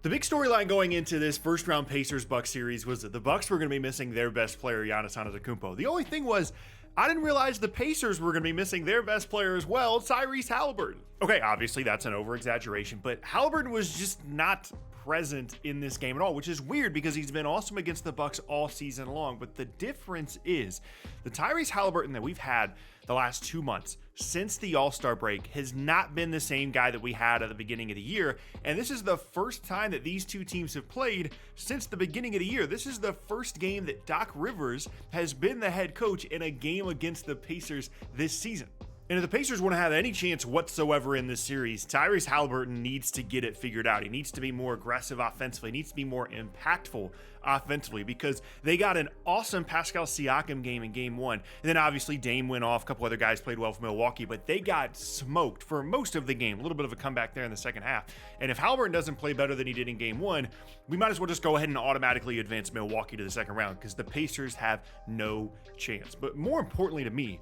The big storyline going into this first round Pacers-Bucks series was that the Bucks were going to be missing their best player, Giannis Antetokounmpo. The only thing was, I didn't realize the Pacers were going to be missing their best player as well, Tyrese Haliburton. Okay, obviously that's an over-exaggeration, but Haliburton was just not present in this game at all, which is weird because he's been awesome against the Bucks all season long. But the difference is the Tyrese Haliburton that we've had the last 2 months since the All-Star break has not been the same guy that we had at the beginning of the year. And this is the first time that these two teams have played since the beginning of the year. This is the first game that Doc Rivers has been the head coach in a game against the Pacers this season. And if the Pacers want to have any chance whatsoever in this series, Tyrese Haliburton needs to get it figured out. He needs to be more aggressive offensively. He needs to be more impactful offensively because they got an awesome Pascal Siakam game in game one. And then obviously Dame went off. A couple other guys played well for Milwaukee, but they got smoked for most of the game. A little bit of a comeback there in the second half. And if Haliburton doesn't play better than he did in game one, we might as well just go ahead and automatically advance Milwaukee to the second round because the Pacers have no chance. But more importantly to me,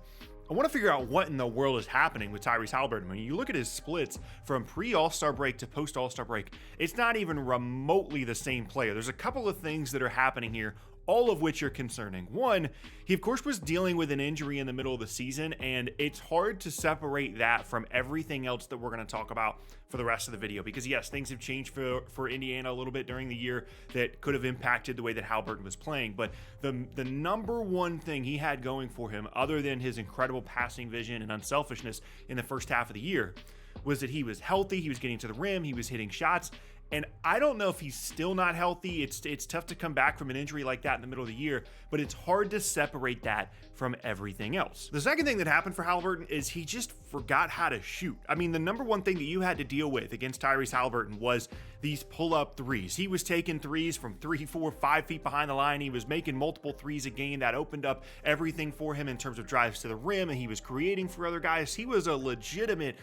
I want to figure out what in the world is happening with Tyrese Haliburton. When you look at his splits from pre-All-Star break to post-All-Star break, it's not even remotely the same player. There's a couple of things that are happening here, all of which are concerning. One, he of course was dealing with an injury in the middle of the season, and it's hard to separate that from everything else that we're going to talk about for the rest of the video, because yes, things have changed for Indiana a little bit during the year that could have impacted the way that Haliburton was playing. But the number one thing he had going for him, other than his incredible passing vision and unselfishness in the first half of the year, was that he was healthy, he was getting to the rim, he was hitting shots. And I don't know if he's still not healthy. It's tough to come back from an injury like that in the middle of the year, but it's hard to separate that from everything else. The second thing that happened for Haliburton is he just forgot how to shoot. I mean, the number one thing that you had to deal with against Tyrese Haliburton was these pull-up threes. He was taking threes from 3, 4, 5 feet behind the line. He was making multiple threes a game. That opened up everything for him in terms of drives to the rim, and he was creating for other guys. He was a legitimate,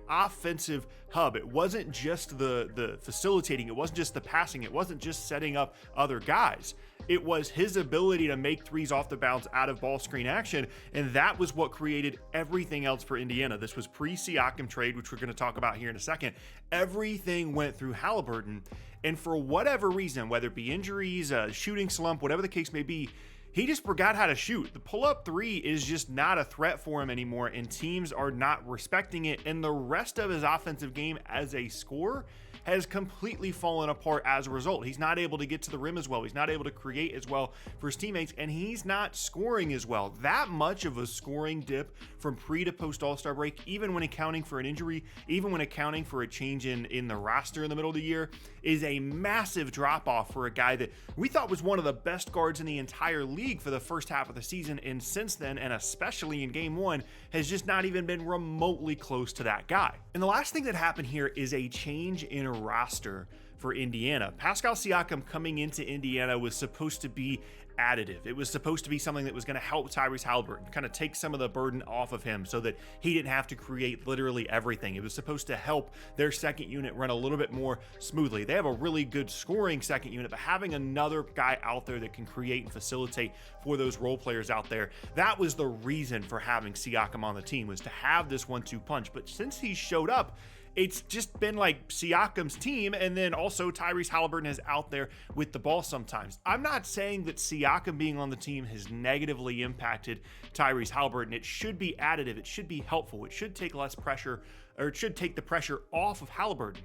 offensive hub. It wasn't just the facilitating. It wasn't just the passing. It wasn't just setting up other guys. It was his ability to make threes off the bounce out of ball screen action, and that was what created everything else for Indiana. This was pre-Siakam trade, which we're going to talk about here in a second. Everything went through Haliburton, and for whatever reason, whether it be injuries, shooting slump, whatever the case may be, he just forgot how to shoot. The pull-up three is just not a threat for him anymore, and teams are not respecting it, and the rest of his offensive game as a scorer has completely fallen apart as a result. He's not able to get to the rim as well. He's not able to create as well for his teammates, and he's not scoring as well. That much of a scoring dip from pre to post All-Star break, even when accounting for an injury, even when accounting for a change in the roster in the middle of the year, is a massive drop-off for a guy that we thought was one of the best guards in the entire league for the first half of the season, and since then, and especially in game one, has just not even been remotely close to that guy. And the last thing that happened here is a change in roster for Indiana. Pascal Siakam coming into Indiana was supposed to be additive. It was supposed to be something that was going to help Tyrese Haliburton, kind of take some of the burden off of him so that he didn't have to create literally everything. It was supposed to help their second unit run a little bit more smoothly. They have a really good scoring second unit, but having another guy out there that can create and facilitate for those role players out there, that was the reason for having Siakam on the team, was to have this 1-2 punch. But since he showed up, it's just been like Siakam's team, and then also Tyrese Haliburton is out there with the ball sometimes. I'm not saying that Siakam being on the team has negatively impacted Tyrese Haliburton. It should be additive. It should be helpful. It should take less pressure, or it should take the pressure off of Haliburton.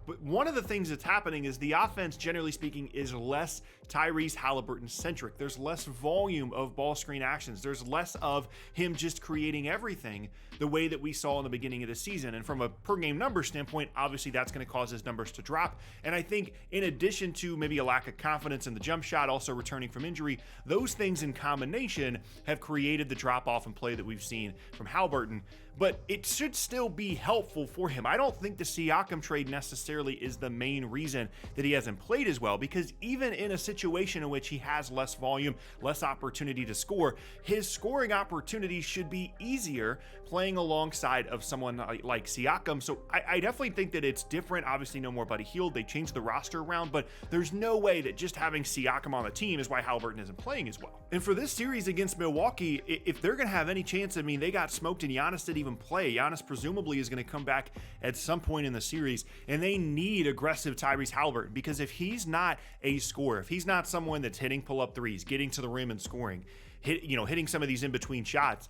But one of the things that's happening is the offense, generally speaking, is less Tyrese Haliburton centric. There's less volume of ball screen actions. There's less of him just creating everything the way that we saw in the beginning of the season. And from a per game number standpoint, obviously that's going to cause his numbers to drop. And I think in addition to maybe a lack of confidence in the jump shot, also returning from injury, those things in combination have created the drop off in play that we've seen from Haliburton. But it should still be helpful for him. I don't think the Siakam trade necessarily is the main reason that he hasn't played as well, because even in a situation in which he has less volume, less opportunity to score, his scoring opportunities should be easier playing alongside of someone like Siakam. So I definitely think that it's different. Obviously, no more Buddy Hield. They changed the roster around, but there's no way that just having Siakam on the team is why Haliburton isn't playing as well. And for this series against Milwaukee, if they're going to have any chance, I mean, they got smoked and Giannis didn't even play. Giannis presumably is going to come back at some point in the series, and they need aggressive Tyrese Haliburton, because if he's not a scorer, if he's not someone that's hitting pull-up threes, getting to the rim and scoring, hitting some of these in-between shots,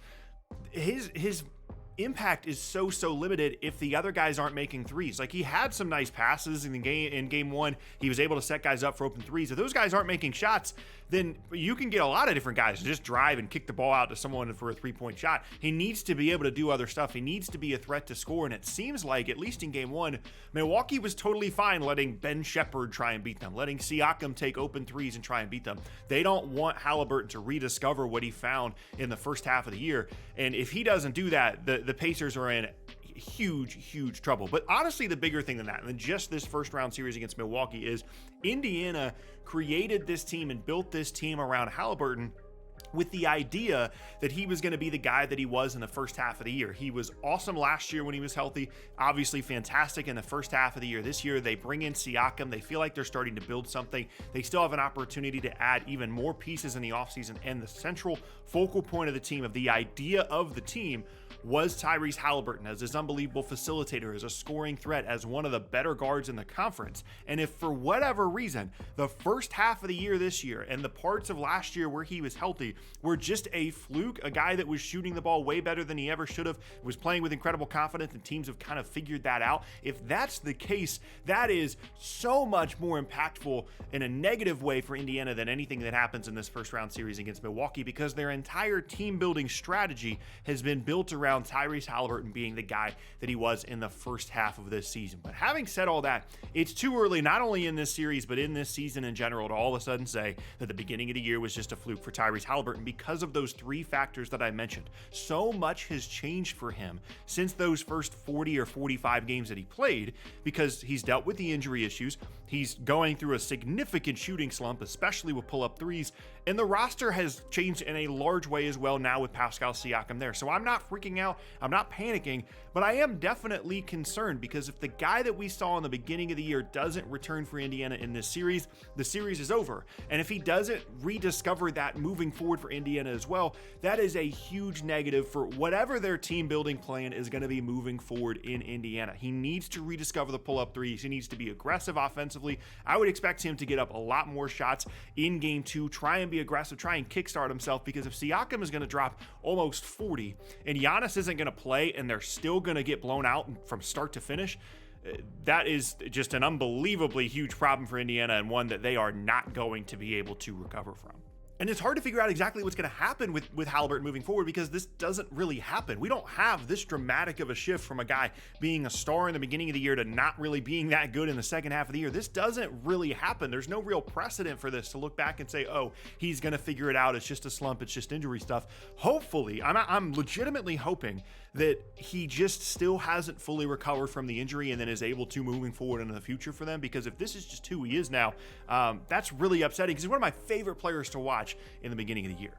his impact is so limited if the other guys aren't making threes. Like, he had some nice passes in game one. He was able to set guys up for open threes. If those guys aren't making shots, then you can get a lot of different guys to just drive and kick the ball out to someone for a three-point shot. He needs to be able to do other stuff. He needs to be a threat to score, and it seems like, at least in game one, Milwaukee was totally fine letting Ben Shepherd try and beat them, letting Siakam take open threes and try and beat them. They don't want Haliburton to rediscover what he found in the first half of the year, and if he doesn't do that, the Pacers are in huge trouble. But honestly, the bigger thing than just this first round series against Milwaukee is Indiana created this team and built this team around Haliburton with the idea that he was going to be the guy that he was in the first half of the year. He was awesome last year when he was healthy, obviously fantastic in the first half of the year. This year, they bring in Siakam. They feel like they're starting to build something. They still have an opportunity to add even more pieces in the offseason, and the central focal point of the team, of the idea of the team, was Tyrese Haliburton as this unbelievable facilitator, as a scoring threat, as one of the better guards in the conference. And if for whatever reason, the first half of the year this year and the parts of last year where he was healthy were just a fluke, a guy that was shooting the ball way better than he ever should have, was playing with incredible confidence, and teams have kind of figured that out. If that's the case, that is so much more impactful in a negative way for Indiana than anything that happens in this first round series against Milwaukee, because their entire team building strategy has been built around Tyrese Haliburton being the guy that he was in the first half of this season. But having said all that, it's too early, not only in this series, but in this season in general, to all of a sudden say that the beginning of the year was just a fluke for Tyrese Haliburton, because of those three factors that I mentioned. So much has changed for him since those first 40 or 45 games that he played, because he's dealt with the injury issues. He's going through a significant shooting slump, especially with pull-up threes, and the roster has changed in a large way as well now with Pascal Siakam there. So I'm not freaking out, I'm not panicking, but I am definitely concerned, because if the guy that we saw in the beginning of the year doesn't return for Indiana in this series, the series is over. And if he doesn't rediscover that moving forward for Indiana as well, that is a huge negative for whatever their team building plan is going to be moving forward in Indiana. He needs to rediscover the pull-up threes. He needs to be aggressive offensively. I would expect him to get up a lot more shots in game two, try and be aggressive, try and kickstart himself, because if Siakam is going to drop almost 40 and Giannis isn't going to play and they're still going to get blown out from start to finish, that is just an unbelievably huge problem for Indiana, and one that they are not going to be able to recover from. And it's hard to figure out exactly what's going to happen with Haliburton moving forward, because this doesn't really happen. We don't have this dramatic of a shift from a guy being a star in the beginning of the year to not really being that good in the second half of the year. This doesn't really happen. There's no real precedent for this to look back and say, oh, he's going to figure it out. It's just a slump. It's just injury stuff. Hopefully, I'm legitimately hoping that he just still hasn't fully recovered from the injury and then is able to moving forward into the future for them, because if this is just who he is now, that's really upsetting, because he's one of my favorite players to watch in the beginning of the year.